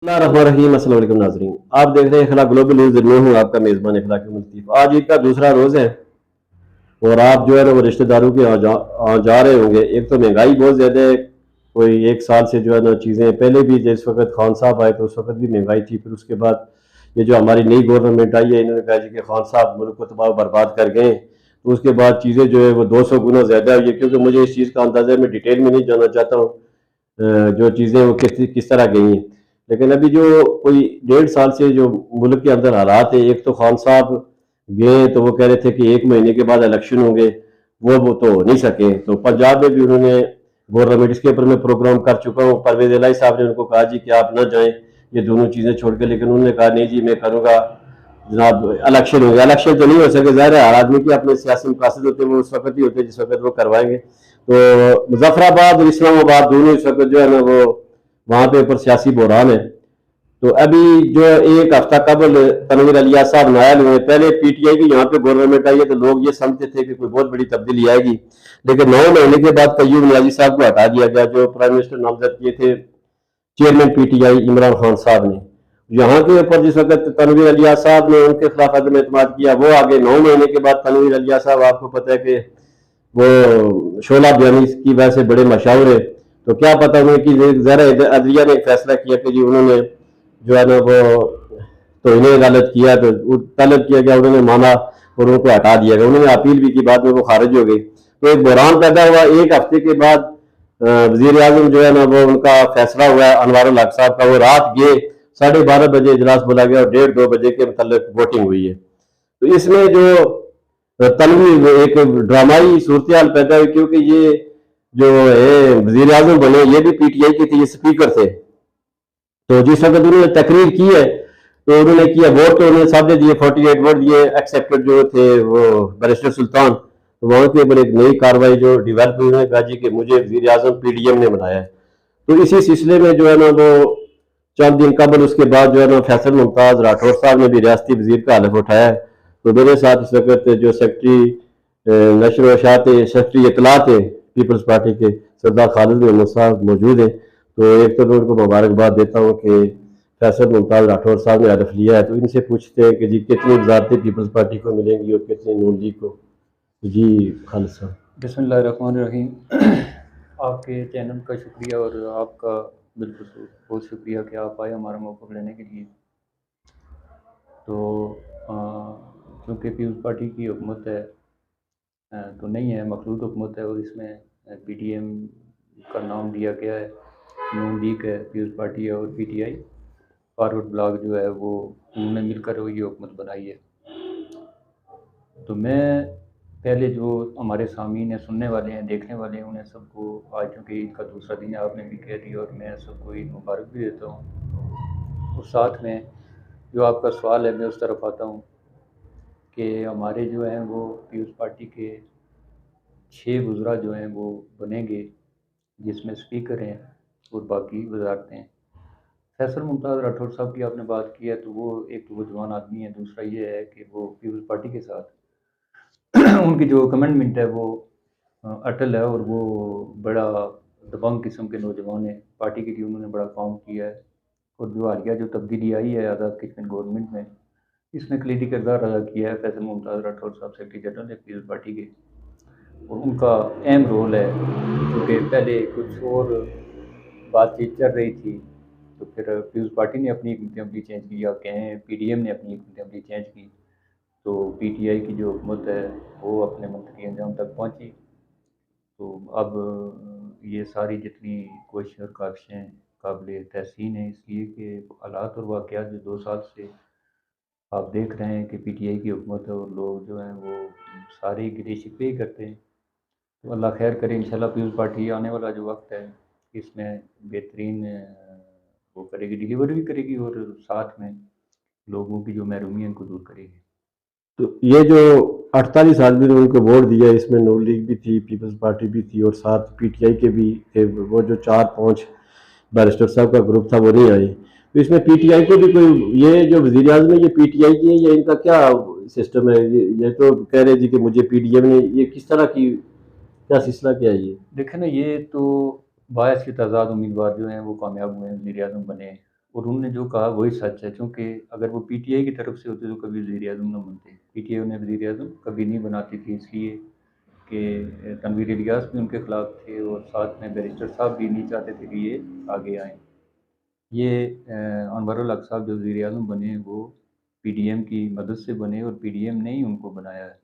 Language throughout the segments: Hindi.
रहीम अस्सलाम वालेकुम नाज़रीन, आप देख रहे हैं इखला ग्लोबल न्यूज़। मैं हूँ आपका मेज़बान इखलाक मुल्तीफ़। आज ईद का दूसरा रोज़ है और आप जो है ना वो रिश्तेदारों के यहाँ जा रहे होंगे। एक तो महंगाई बहुत ज़्यादा है, कोई एक साल से जो है ना चीज़ें पहले भी जिस वक्त खान साहब आए तो उस वक्त भी महंगाई थी। फिर उसके बाद ये जो हमारी नई गवर्नमेंट आई है, इन्होंने कहा जी कि खान साहब मुल्क को तबाह बर्बाद कर गए, तो उसके बाद चीज़ें जो है वो 200 गुना ज़्यादा हुई है। क्योंकि मुझे इस चीज़ का अंदाज़ा है, मैं डिटेल में नहीं जानना चाहता हूँ जो चीज़ें वो किस तरह गई हैं। लेकिन अभी जो कोई 1.5 साल से जो मुल्क के अंदर हालात है, एक तो खान साहब गए तो वो कह रहे थे कि 1 महीने के बाद इलेक्शन होंगे, वो तो हो नहीं सके। तो पंजाब में भी उन्होंने गवर्नमेंट, इसके ऊपर मैं प्रोग्राम कर चुका हूँ, परवेज इलाही साहब ने उनको कहा जी कि आप ना जाएं ये दोनों चीज़ें छोड़ के, लेकिन उन्होंने कहा नहीं जी मैं करूँगा जनाब, इलेक्शन हो गया। इलेक्शन तो नहीं हो सके, ज़ाहिर है हर आदमी की अपने सियासी मकासद होते हैं, वो उस वक्त ही होते हैं जिस वक्त वो करवाएंगे। तो मुजफ्फराबाद और इस्लामाबाद दोनों इस वक्त जो है ना वो वहाँ पे ऊपर सियासी बहरान है। तो अभी जो एक हफ्ता कबल तनवीर अलियास साहब नायल हुए, पहले पीटीआई की यहाँ पे गवर्नमेंट आई है तो लोग ये समझते थे कि कोई बहुत बड़ी तब्दीली आएगी, लेकिन 9 महीने के बाद कयूम नियाजी साहब को हटा दिया गया, जो प्राइम मिनिस्टर नामजद किए थे चेयरमैन पीटीआई इमरान खान साहब ने। यहाँ के ऊपर जिस वक्त तनवीर अलियास साहब ने उनके खिलाफ अदम एतमाद किया, वो आगे 9 महीने के बाद तनवीर अलियास साहब, आपको पता है कि वो शोला बयानी की वजह से बड़े मशहूर है। तो क्या पता उन्हें कि ज़रा अदलिया ने एक फैसला किया कि जी उन्होंने जो है ना वो तो इन्हें गलत किया, तो तलब किया गया, उन्होंने माना और उनको हटा दिया गया। उन्होंने अपील भी की, बाद में वो खारिज हो गई। तो एक बहरान पैदा हुआ। एक हफ्ते के बाद वजीर आजम जो है ना वो उनका फैसला हुआ अनवारुल हक साहब का, वो रात गए 12:30 बजे इजलास बुला गया और 1:30-2 बजे के मतलब वोटिंग हुई है। तो इसमें जो तनवीर एक ड्रामाई सूरत हाल पैदा हुई, क्योंकि ये जो है वजीर आजम बने ये भी पीटीआई के थे, ये स्पीकर थे। तो जिस वक्त उन्होंने तकरीर की है तो उन्होंने किया वोट, तो उन्होंने सामने दिए 48 वोट दिए, एक्सेप्टेड जो थे वो बैरिस्टर सुल्तान। तो वहां के ऊपर एक नई कार्रवाई जो डिवेल्प हुई, उन्होंने कहा जी कि मुझे वजीर आजम पीडीएम ने बनाया है। तो इसी सिलसिले में जो है ना वो चंद दिन कबल उसके बाद जो है ना फैसल मुमताज राठौर साहब ने भी रियासती वजीर का हलफ उठाया है। तो मेरे साथ इस वक्त जो सेक्रेटरी नशर व शात सेक्रेटरी इतलात है पीपल्स पार्टी के सरदार खालिद मोहम्मद साहब मौजूद है। तो एक तो मैं उनको मुबारकबाद देता हूँ कि फैसल मुमताज राठौर साहब ने हलफ लिया है। तो इनसे पूछते हैं कि जी कितनी वजारतें पीपल्स पार्टी को मिलेंगी और कितनी नून लीग को। जी खालिद साहब। बिस्मिल्लाहिर्रहमानिर्रहीम। आपके चैनल का शुक्रिया और आपका बिल्कुल बहुत शुक्रिया कि आप आए हमारा मौक़िफ़ लेने के लिए। तो चूँकि पीपल्स पार्टी की हुकूमत है तो नहीं है, मखलूत हुकूमत है और इसमें पीटीएम का नाम दिया गया है, नून लीग है, पीपल्स पार्टी है और पीटीआई फॉरवर्ड ब्लॉक जो है वो उन्होंने मिलकर ये हुकूमत बनाई है। तो मैं पहले जो हमारे सामीन हैं, सुनने वाले हैं, देखने वाले हैं, उन्हें सबको आज चूँकि ईद का दूसरा दिन है, आपने भी कह दिया और मैं सबको ईद मुबारक भी देता हूँ। और साथ में जो आपका सवाल है मैं उस तरफ आता हूँ कि हमारे जो हैं वो पीपल्स पार्टी के 6 वज़रा जो हैं वो बनेंगे, जिसमें स्पीकर हैं और बाकी वज़ारतें हैं। फैसल मुमताज़ राठौर साहब की आपने बात की है, तो वो एक तो वो जवान आदमी है, दूसरा ये है कि वो पीपल्स पार्टी के साथ उनकी जो कमिटमेंट है वो अटल है और वो बड़ा दबंग किस्म के नौजवान हैं। पार्टी के लिए उन्होंने बड़ा काम किया है और जो हालिया जो तब्दीली आई है आज़ाद कश्मीर गवर्नमेंट में, इसमें कलीदी किरदार अदा किया है फैसल मुमताज़ राठौर साहब, सेक्रेटरी जनरल है पीपल्स पार्टी के। और उनका अहम रोल है, क्योंकि पहले कुछ और बातचीत चल रही थी तो फिर पीपल्स पार्टी ने अपनी असेंबली चेंज की, या कहें पीडीएम ने अपनी असेंबली चेंज की, तो पीटीआई की जो हुकूमत है वो अपने मंतकी अंजाम तक पहुंची। तो अब ये सारी जितनी कोशिशें और काविशें काबिल तहसीन है, इसलिए कि हालात और वाक़यात जो 2 साल से आप देख रहे हैं कि पीटीआई की हुकूमत है और लोग जो हैं वो सारे गिले शिकवे ही करते हैं। तो अल्लाह खैर करे, इंशाल्लाह पीपल्स पार्टी आने वाला जो वक्त है इसमें बेहतरीन वो करेगी, डिलीवर भी करेगी और साथ में लोगों की जो महरूमी है उनको दूर करेगी। तो ये जो 48 आदमी ने उनको वोट दिया, इसमें नून लीग भी थी, पीपल्स पार्टी भी थी और साथ पीटीआई के भी थे। वो जो 4-5 बैरिस्टर साहब का ग्रुप था वो नहीं आए। तो इसमें पीटीआई को भी कोई, ये जो वजीर आजम है ये पीटीआई की है या इनका क्या सिस्टम है? ये तो कह रहे जी कि मुझे पीडीएम ने, ये किस तरह की क्या सिलसिला क्या है ये? देखें ना, ये तो बायस के तज़ाद उम्मीदवार जो हैं वो कामयाब हुए हैं, वज़ीर आज़म बने। और उन्होंने जो कहा वही सच है, क्योंकि अगर वो पीटीआई की तरफ से होते तो कभी वज़ीर-ए-आज़म ना बनते। पीटीआई उन्हें वज़ीर-ए-आज़म कभी नहीं बनाती थी, इसलिए कि तनवीर इलियास भी उनके खिलाफ थे और साथ में बैरिस्टर साहब भी नहीं चाहते थे कि ये आगे आएँ। ये अनवरुल हक साहब जो वज़ीर-ए-आज़म बने वो पीडीएम की मदद से बने और पीडीएम ने ही उनको बनाया है।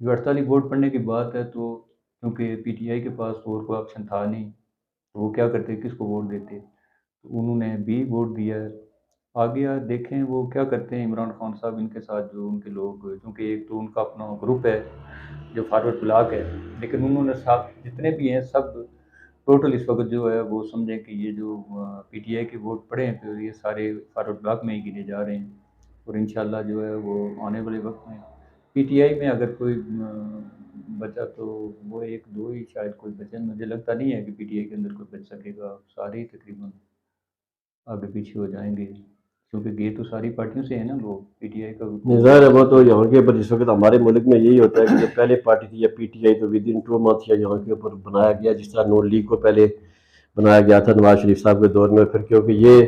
जो 48 वोट पड़ने की बात है, तो क्योंकि पीटीआई के पास और कोई ऑप्शन था नहीं, तो वो क्या करते, किसको वोट देते? तो उन्होंने भी वोट दिया है। आगे देखें वो क्या करते हैं, इमरान खान साहब इनके साथ जो उनके लोग, क्योंकि एक तो उनका अपना ग्रुप है जो फॉरवर्ड ब्लॉक है, लेकिन उन्होंने सब जितने भी हैं सब टोटल इस वक्त जो है वो समझें कि ये जो पीटीआई के वोट पड़े हैं तो ये सारे फॉरवर्ड ब्लॉक में ही गिने जा रहे हैं। और इंशाल्लाह जो है वो आने वाले वक्त में पीटीआई में अगर कोई बचा तो वो एक दो ही शायद कोई बचे। मुझे लगता नहीं है कि पीटीआई के अंदर कोई बच सकेगा, सारे ही तकरीबन आगे पीछे हो जाएंगे, क्योंकि ये तो सारी पार्टियों से है ना लोग, पीटीआई का नहीं, ज़ाहिर है वो तो यहाँ के ऊपर जिस वक्त हमारे मुल्क में यही होता है कि जो पहले पार्टी थी या पीटीआई तो विद इन 2 मंथ या यहाँ के ऊपर बनाया गया, जिस तरह नून लीग को पहले बनाया गया था नवाज शरीफ साहब के दौर में। फिर क्योंकि ये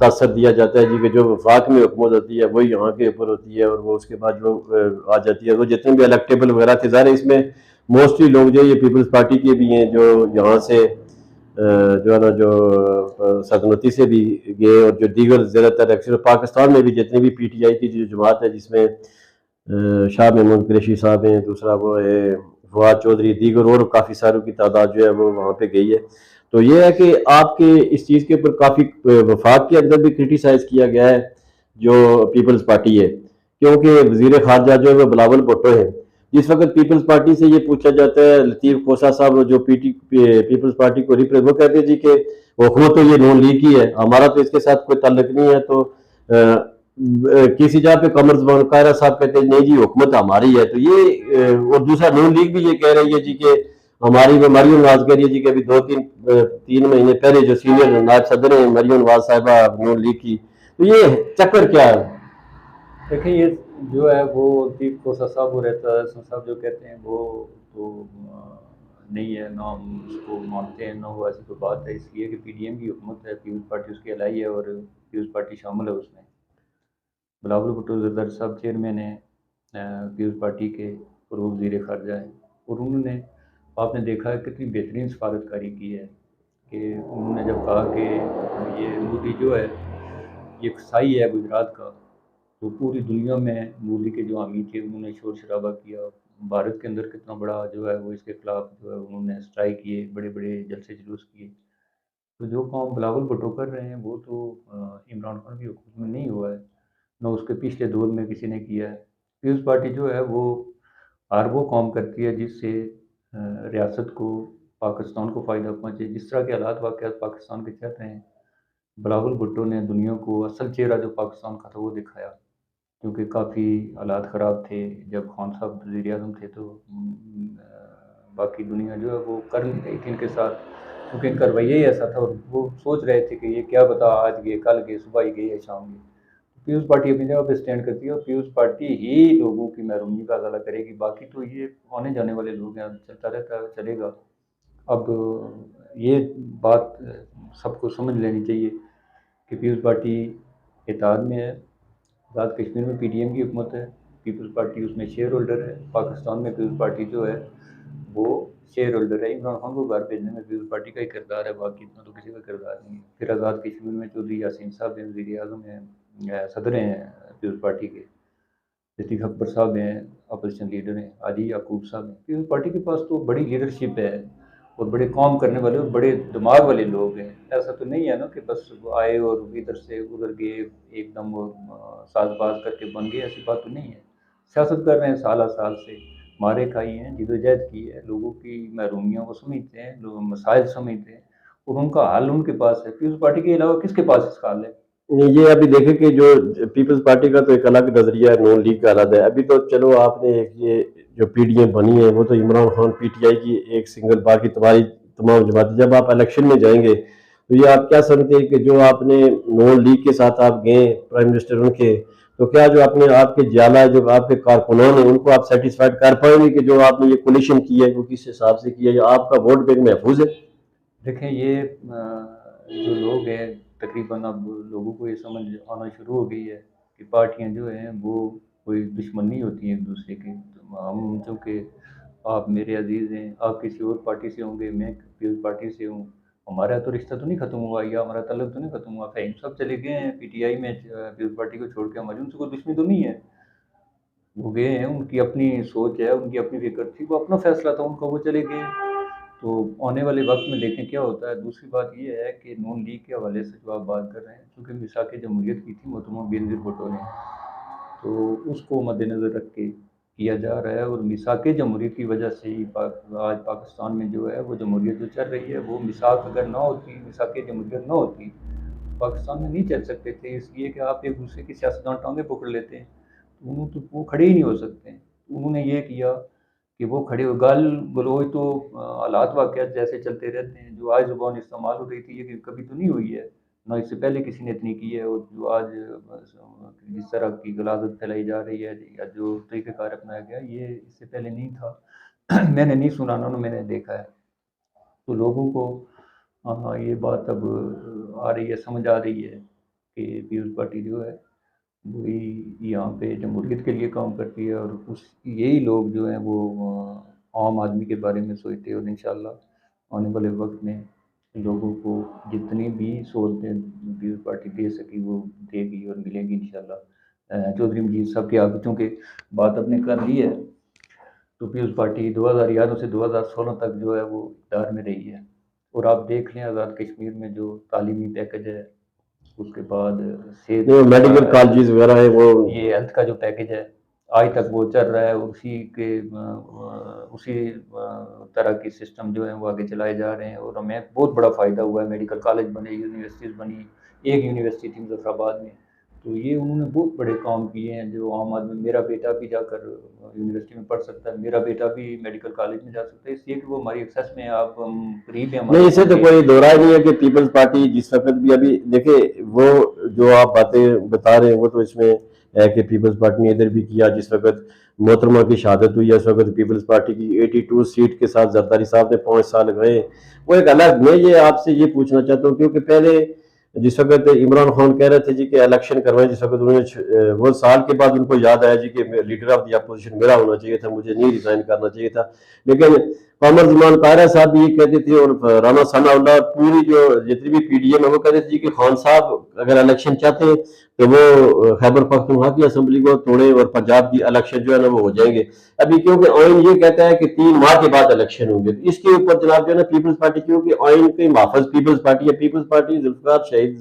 तासर दिया जाता है जी कि जो वफाक में हुकूमत होती है वही यहाँ के ऊपर होती है और वो उसके बाद जो आ जाती है, वो जितने भी इलेक्टेबल वगैरह थे, ज़ाहिर है इसमें मोस्टली लोग जो ये पीपल्स पार्टी के भी हैं जो यहाँ से जो है ना जो सल्तनती से भी गए, और जो दीगर ज़्यादातर अक्सर पाकिस्तान में भी जितनी भी पीटीआई की जो जमात है जिसमें शाह महमूद कुरैशी साहब हैं, दूसरा वो है फवाद चौधरी, दीगर और काफ़ी सारों की तादाद जो है वो वहाँ पे गई है। तो ये है कि आपके इस चीज़ के ऊपर काफ़ी वफाक के अंदर भी क्रिटिसाइज़ किया गया है जो पीपल्स पार्टी है, क्योंकि वज़ीर ख़ारजा जो है वो बिलावल भुट्टो है। जिस वक्त पीपल्स पार्टी से ये पूछा जाता है, लतीफ़ खोसा साहब जो पीपल्स पार्टी को रिप्रेजेंट, वो कहते हैं जी कि हुकूमत तो ये नून लीग की है, हमारा तो इसके साथ कोई ताल्लुक नहीं है। तो किसी जगह पे कमर ज़ुबान कायरा साहब कहते हैं नहीं जी हुकूमत हमारी है। तो ये और दूसरा नून लीग भी ये कह रही है जी कि हमारी, वो मरियम नवाज कह रही है जी कि अभी 2-3 महीने पहले जो सीनियर नायब सदर है मरियम नवाज साहिबा नून लीग की, तो ये चक्कर क्या है? देखिए ये जो है वो लतीफ़ खोसा साहब वो रहता है साहब जो कहते हैं वो तो नहीं है ना, हम उसको मानते हैं ना, वो ऐसी कोई बात है, इसलिए कि पीडीएम की हुकूमत है, पीपल्स पार्टी उसकी अलाई है और पीपल्स पार्टी शामिल है उसमें। बिलावल भुट्टो ज़रदारी साहब चेयरमैन है पीपल्स पार्टी के, और वो वज़ीर ख़ारजा है। और उन्होंने, आपने देखा है कितनी बेहतरीन सफारतकारी की है कि उन्होंने जब कहा कि ये मोदी जो है ये कसाई है गुजरात का, तो पूरी दुनिया में मोदी के जो हामी थे उन्होंने शोर शराबा किया। भारत के अंदर कितना बड़ा जो है वो इसके खिलाफ जो है उन्होंने स्ट्राइक किए, बड़े बड़े जलसे जुलूस किए। तो जो काम बिलावल भुट्टो कर रहे हैं वो तो इमरान खान की हुकूमत में नहीं हुआ है, ना उसके पिछले दौर में किसी ने किया है। पीपल्स पार्टी जो है वो हर वो काम करती है जिससे रियासत को, पाकिस्तान को फ़ायदा पहुँचे। जिस तरह के हालात वाक़यात पाकिस्तान के चल रहे हैं, बिलावल भुट्टो ने दुनिया को असल चेहरा जो पाकिस्तान का था वो दिखाया, क्योंकि काफ़ी हालात ख़राब थे जब खान साहब वज़ीर-ए-आज़म थे। तो बाकी दुनिया जो है वो कर नहीं रही थी इनके साथ, क्योंकि इनका रवैया ही ऐसा था और वो सोच रहे थे कि ये क्या पता आज गए, कल गए, सुबह ही गए या शाम गए। पीपल्स पार्टी अपनी जगह पे स्टैंड करती है और पीपल्स पार्टी ही लोगों की महरूमी का अज़ाला करेगी, बाकी तो ये आने जाने वाले लोग हैं, चलता रहता है, चलेगा। अब ये बात सबको समझ लेनी चाहिए कि पीपल्स पार्टी इत्तेहाद में है, आज़ाद कश्मीर में पीडीएम की हुकूमत है, पीपल्स पार्टी उसमें शेयर होल्डर है। पाकिस्तान में पीपल्स पार्टी जो है वो शेयर होल्डर है। इमरान खान को घर भेजने में पीपल्स पार्टी का ही किरदार है, बाकी इतना तो किसी का किरदार नहीं है। फिर आज़ाद कश्मीर में चौधरी यासीन साहब हैं, वज़ीर-ए-आज़म हैं, सदर हैं पीपल्स पार्टी के, लतीफ़ अकबर साहब हैं, अपोजिशन लीडर हैं, हाजी याकूब साहब हैं। पीपल्स पार्टी के पास तो बड़ी लीडरशिप है और बड़े काम करने वाले और बड़े दिमाग वाले लोग हैं। ऐसा तो नहीं है ना कि बस वो आए और इधर से उधर गए, एकदम वो साज़बाज़ करके बन गए, ऐसी बात तो नहीं है। सियासत कर रहे हैं साल साल से, मारे खाई हैं, जद्दोजहद की है, लोगों की महरूमियों को समझते हैं, लोग मसाइल समझते हैं और उनका हल उनके पास है। पीपल्स पार्टी के अलावा किसके पास इसका हल है? ये अभी देखें कि जो पीपल्स पार्टी का तो एक अलग नजरिया है, नून लीग का अलग है। अभी तो चलो आपने एक ये जो पीडीएम बनी है वो तो इमरान खान पीटीआई की एक सिंगल, बाकी तुम्हारी तमाम जमातें, जब आप इलेक्शन में जाएंगे तो ये आप क्या समझते हैं कि जो आपने नून लीग के साथ आप गए प्राइम मिनिस्टर उनके, तो क्या जो अपने आपके जाला जो आपके कारकुनान हैं उनको आप सेटिस्फाइड कर पाएंगे कि जो आपने ये कोलिशन की है वो किस हिसाब से किया है, या आपका वोट बैंक महफूज है? देखें ये जो लोग हैं तकरीबन अब लोगों को ये समझ आना शुरू हो गई है कि पार्टियां जो हैं वो कोई दुश्मन नहीं होती हैं एक दूसरे की। तो हम चूँकि आप मेरे अजीज़ हैं, आप किसी और पार्टी से होंगे, मैं पीपल्स पार्टी से हूँ, हमारा तो रिश्ता तो नहीं ख़त्म हुआ या हमारा ताल्लुक तो नहीं ख़त्म हुआ। फ़हीम साहब चले गए हैं पीटीआई में, पीपल्स पार्टी को छोड़ के, हमारी उनसे कोई दुश्मनी तो नहीं है। वो गए हैं, उनकी अपनी सोच है, उनकी अपनी फ़िक्र थी, वो अपना फ़ैसला था उनका, वो चले गए। तो आने वाले वक्त में देखें क्या होता है। दूसरी बात ये है कि नून लीग के हवाले से जो आप बात कर रहे हैं, चूँकि मिसाक जमहूरियत की थी मोहतरमा बेनज़ीर भुट्टो ने, तो उसको मद्देनज़र रख के किया जा रहा है। और मिसाक जमहूरियत की वजह से ही आज पाकिस्तान में जो है वो जमहूरियत जो चल रही है, वो मिसाक अगर ना होती, मिसाक जमहूरियत ना होती, पाकिस्तान में नहीं चल सकते थे। इसलिए कि आप एक दूसरे की सियासतदान टांगे पकड़ लेते हैं, तो वो खड़े ही नहीं हो सकते। उन्होंने ये किया कि वो खड़े हो, गाल गलौज तो हालात वाक़यात जैसे चलते रहते हैं। जो आज ज़ुबान इस्तेमाल हो रही थी, ये कभी तो नहीं हुई है, ना इससे पहले किसी ने इतनी की है। और जो आज जिस तरह की गलाज़त फैलाई जा रही है या जो तरीक़ेकार अपनाया गया, ये इससे पहले नहीं था। मैंने नहीं सुना ना मैंने देखा है। तो लोगों को ये बात अब आ रही है, समझ आ रही है कि पीपल्स पार्टी जो है वही यहाँ पे जमहूरियत के लिए काम करती है। और उस यही लोग जो हैं वो आम आदमी के बारे में सोचते हैं। और इंशाल्लाह आने वाले वक्त में लोगों को जितनी भी सहूलतें पीपल्स पार्टी दे सकी वो देगी और मिलेगी इंशाल्लाह। चौधरी मजीद साहब की आगे चूँकि बात आपने कर ली है, तो पीपल्स पार्टी 2011 से 2016 तक जो है वो इक़्तिदार में रही है। और आप देख लें आज़ाद कश्मीर में जो तालीमी पैकेज है, उसके बाद सेहत जो मेडिकल कॉलेजेस वगैरह है वो, ये हेल्थ का जो पैकेज है, आज तक वो चल रहा है। उसी तरह के सिस्टम जो है वो आगे चलाए जा रहे हैं। और हमें बहुत बड़ा फ़ायदा हुआ है, मेडिकल कॉलेज बने, यूनिवर्सिटीज़ बनी। एक यूनिवर्सिटी थी मुज़फ़्फ़राबाद में, तो ये उन्होंने बहुत बड़े काम किए हैं जो आम आदमी, मेरा बेटा भी जाकर यूनिवर्सिटी में पढ़ सकता है, मेरा बेटा भी मेडिकल कॉलेज में जा सकता है, इसलिए कि वो हमारी एक्सेस में है। आप हम करीब हैं नहीं, हमारे इसे तो यहाँ कोई के। दो राय नहीं है कि पीपल्स पार्टी जिस वक्त भी, अभी देखिए वो जो आप बातें बता रहे हैं वो तो इसमें है कि पीपल्स पार्टी ने इधर भी किया। जिस वक्त मोहतरमा की शहादत हुई है, उस वक्त पीपल्स पार्टी की 82 सीट के साथ जरदारी साहब ने 5 साल गए। वो एक अलग, मैं ये आपसे ये पूछना चाहता हूँ क्योंकि पहले जिस वक्त इमरान खान कह रहे थे जी कि इलेक्शन करवाएं, जिस वक्त उन्होंने वो साल के बाद उनको याद आया जी कि लीडर ऑफ द अपोजिशन मेरा होना चाहिए था, मुझे नहीं रिजाइन करना चाहिए था। लेकिन कमर जमान कायरा साहब भी ये कहते थे और राना सनाउल्लाह, पूरी जो जितनी भी पीडीएम है वो कहते थे कि खान साहब अगर इलेक्शन चाहते हैं तो वो खैबर पख्तूनख्वा की असेंबली को तोड़े और पंजाब की इलेक्शन जो है ना वो हो जाएंगे। अभी क्योंकि आइन ये कहता है कि 3 माह के बाद इलेक्शन होंगे, तो इसके ऊपर जनाब जो है ना पीपल्स पार्टी, क्योंकि आइन के माफज पीपल्स पार्टी है, पीपल्स पार्टी जुल्फिकार शहीद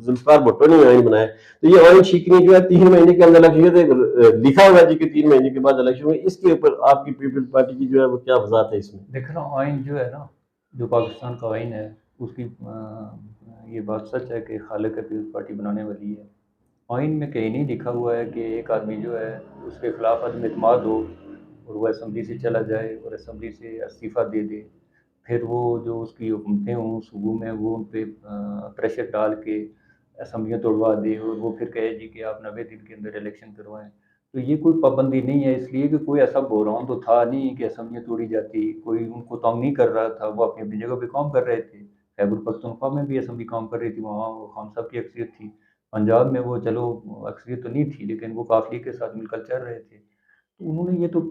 जुल्फिकार भुट्टो ने आइन बनाया, तो ये आइन शिकनी जो है 3 महीने के अंदर इलेक्शन लिखा हुआ है जी कि 3 महीने के बाद इलेक्शन हुए। इसके ऊपर आपकी पीपल्स पार्टी की जो है वो क्या वजाहत है इसमें? देखो ना, आइन जो है ना, जो पाकिस्तान का आइन है, उसकी ये बात सच है कि खालिक पीपल्स पार्टी बनाने वाली है। आइन में कहीं नहीं लिखा हुआ है कि एक आदमी जो है उसके खिलाफ अदम एतमाद हो और वो असम्बली से चला जाए और असम्बली से इस्तीफ़ा दे दे। फिर वो जो उसकी हुकूमतें हों सूबों में, वो उन पे प्रेशर डाल के असम्बलियाँ तोड़वा दे और वो फिर कहे जी कि आप 90 दिन के अंदर इलेक्शन करवाएँ। तो ये कोई पाबंदी नहीं है, इसलिए कि कोई ऐसा बहरान तो था नहीं कि असम्बलियाँ तोड़ी जाती, कोई उनको तंग नहीं कर रहा था, वो अपनी-अपनी जगह पे काम कर रहे थे। खैबर पख्तूनख्वा में भी असम्बली काम कर रही थी, वहाँ वो खान साहब की अक्सरियत थी। पंजाब में वो चलो अक्सरियत तो नहीं थी, लेकिन वो काफ़िले के साथ मिलकर चल रहे थे। तो उन्होंने ये तो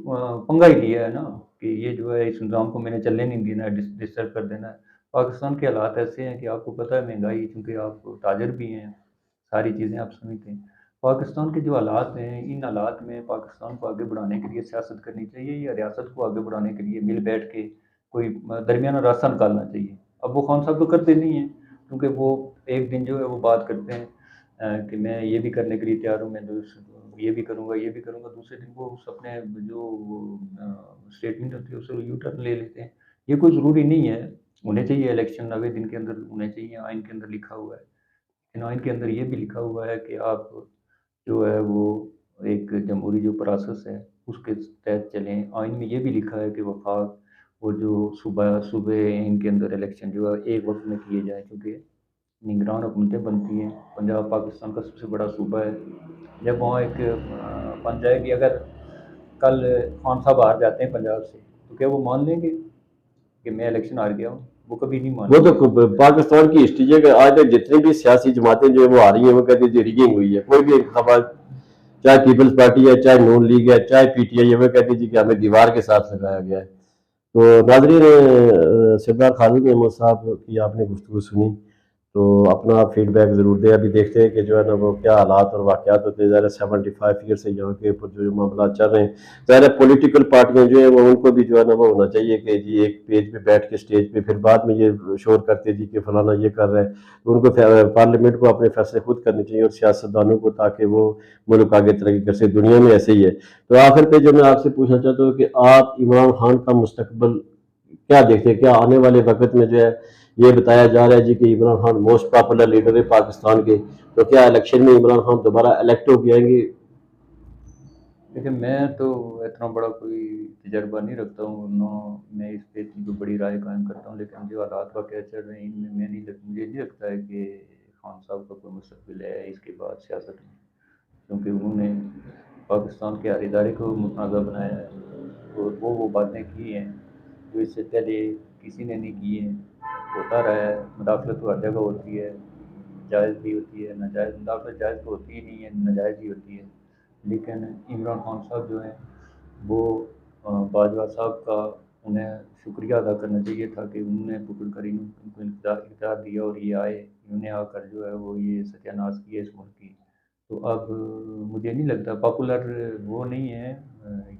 पंगा ही लिया है ना कि ये जो है इस निज़ाम को मैंने चलने नहीं देना है, डिस्टर्ब कर देना है। पाकिस्तान के हालात ऐसे हैं कि आपको पता है, महंगाई, चूँकि आप ताजिर भी हैं, सारी चीज़ें आप समझते हैं। पाकिस्तान के जो हालात हैं, इन हालात में पाकिस्तान को आगे बढ़ाने के लिए सियासत करनी चाहिए या रियासत को आगे बढ़ाने के लिए मिल बैठ के कोई दरमियाना रास्ता निकालना चाहिए। अब वो खान साहब तो करते नहीं हैं, क्योंकि वो एक दिन जो है वो बात करते हैं कि मैं ये भी करने के लिए तैयार हूँ, मैं ये भी करूँगा, ये भी करूँगा। दूसरे दिन वो उस अपने जो स्टेटमेंट होती है उससे यू टर्न ले लेते हैं। ये कोई ज़रूरी नहीं है, होने चाहिए इलेक्शन 90 दिन के अंदर होने चाहिए, आइन के अंदर लिखा हुआ है। लेकिन आइन के अंदर ये भी लिखा हुआ है कि आप जो है वो एक जमहूरी जो प्रोसेस है उसके तहत चलें। आइन में ये भी लिखा है कि वफाक और जो सूबा सूबे इनके अंदर इलेक्शन जो है एक वक्त में किए जाएँ, क्योंकि निगरान हुकूमतें बनती हैं। पंजाब पाकिस्तान का सबसे बड़ा सूबा है। जब वहाँ एक बन जाएगी, अगर कल खान साहब हार जाते हैं पंजाब से, तो क्या वो मान लेंगे कि मैं इलेक्शन हार गया हूँ? वो कभी नहीं वो मानेंगे। तो पाकिस्तान की हिस्ट्री है कि आज तक जितनी भी सियासी जमातें जो है वो आ रही हैं वो कहती है रिगिंग हुई है। कोई भी इंतखाबात, चाहे पीपल्स पार्टी है, चाहे नून लीग है, चाहे पीटीआई है, वो कहती थी कि हमें दीवार के साथ लगाया गया है। तो नाजरीन, सरदार खालिद अहमद साहब की आपने गुफ्तगू सुनी, तो अपना फीडबैक ज़रूर दें। अभी देखते हैं कि जो है ना वो क्या हालात और वाक़यात होते हैं। ज़ाहिर है 75 ईयर से यहाँ के ऊपर जो मामला चल रहे हैं, ज़ाहिर है पॉलिटिकल पार्टियाँ जो है वो उनको भी जो है ना वो होना चाहिए कि जी एक पेज पे बैठ के स्टेज पे फिर बाद में ये शोर करते जी कि फलाना ये कर रहा है। तो उनको पार्लियामेंट को अपने फैसले खुद करने चाहिए और सियासतदानों को, ताकि वो मुल्क आगे तरक्की कर सके। दुनिया में ऐसे ही है। तो आखिर पे जो मैं आपसे पूछना चाहता हूँ कि आप इमरान खान का मुस्तकबिल क्या देखते हैं? क्या आने वाले वक्त में जो है ये बताया जा रहा है जी कि Imran Khan most popular leader है पाकिस्तान के, तो क्या इलेक्शन में इमरान खान दोबारा इलेक्ट हो जाएंगे? देखिए, मैं तो इतना बड़ा कोई तजर्बा नहीं रखता हूँ, ना मैं इस पे इतनी कोई बड़ी राय कायम करता हूँ, लेकिन जो हालात वाक़या चल रहे हैं इनमें मुझे नहीं लगता है कि खान साहब का कोई मुस्तकबिल है इसके बाद सियासत में। क्योंकि उन्होंने पाकिस्तान के हर इदारे को मुतनाज़ा बनाया है और वो बातें की हैं जो इससे पहले किसी ने नहीं की हैं। होता रहा है, मुदाखलत तो हर जगह होती है, जायज़ भी होती है, नाजायज़। मुदाखलत जायज़ तो होती ही नहीं है, नाजायज़ ही होती है। लेकिन इमरान खान साहब जो हैं वो बाजवा साहब का उन्हें शुक्रिया अदा करना चाहिए था कि उन्होंने पकड़ कर इनको इख्तियार दिया और ये आए, इन्होंने आकर जो है वो ये सत्यानाश किया इस मुल्क की। तो अब मुझे नहीं लगता पॉपुलर वो नहीं है,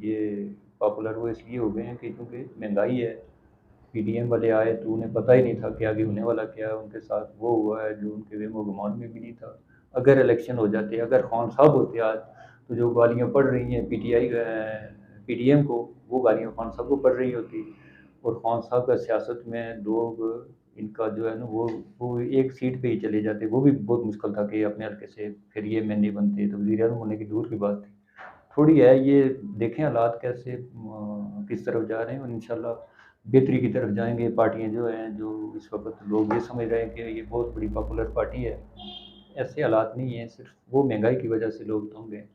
ये पॉपुलर वो इसलिए हो गए हैं कि क्योंकि महंगाई है। पीडीएम वाले आए तो उन्हें पता ही नहीं था कि आगे होने वाला क्या है, उनके साथ वो हुआ है जो उनके वेमो गुमान में भी नहीं था। अगर इलेक्शन हो जाते, अगर खान साहब होते आज, तो जो गालियाँ पड़ रही हैं पीडीएम को, वो गालियाँ खान साहब को पड़ रही होती। और खान साहब का सियासत में लोग इनका जो है ना वो एक सीट पे ही चले जाते। वो भी बहुत मुश्किल था कि अपने हल्के से फिर ये एमएनए बनते, तो वज़ीर आज़म होने की दूर की बात थी। थोड़ी है ये, देखें हालात कैसे किस तरफ जा रहे हैं और इंशाल्लाह बेहतरी की तरफ जाएंगे। पार्टियां जो हैं, जो इस वक्त लोग ये समझ रहे हैं कि ये बहुत बड़ी पॉपुलर पार्टी है, ऐसे हालात नहीं है। सिर्फ वो महंगाई की वजह से लोग तंग हैं,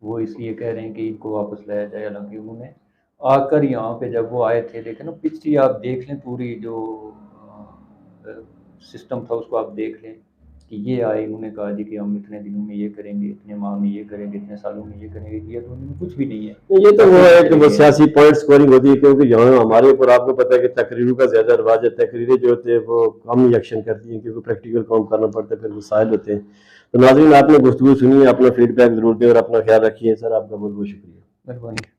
वो इसलिए कह रहे हैं कि इनको वापस लाया जाए। हालांकि उन्होंने आकर यहाँ पे जब वो आए थे, देखें ना पिछली आप देख लें पूरी जो सिस्टम था उसको आप देख लें कि ये आए, इन्होंने कहा जी कि हम इतने दिनों में ये करेंगे, इतने माह में ये करेंगे, इतने सालों में ये करेंगे। ये तो उन्होंने कुछ भी नहीं है, ये तो वो है कि चले वो गए हैं। सियासी पॉइंट स्कोरिंग होती है, क्योंकि यहाँ हमारे ऊपर आपको पता है कि तकरीरों का ज्यादा रिवाज है। तकरीरें जो होते हैं वो कम ही एक्शन करती हैं, क्योंकि प्रैक्टिकल काम करना पड़ता है, फिर वसाइल होते हैं। तो नाज़रीन, आपने गुफ्तगू सुनी, अपना फीडबैक जरूर दें और अपना ख्याल रखिए। सर, आपका बहुत बहुत शुक्रिया। मेहरबानी।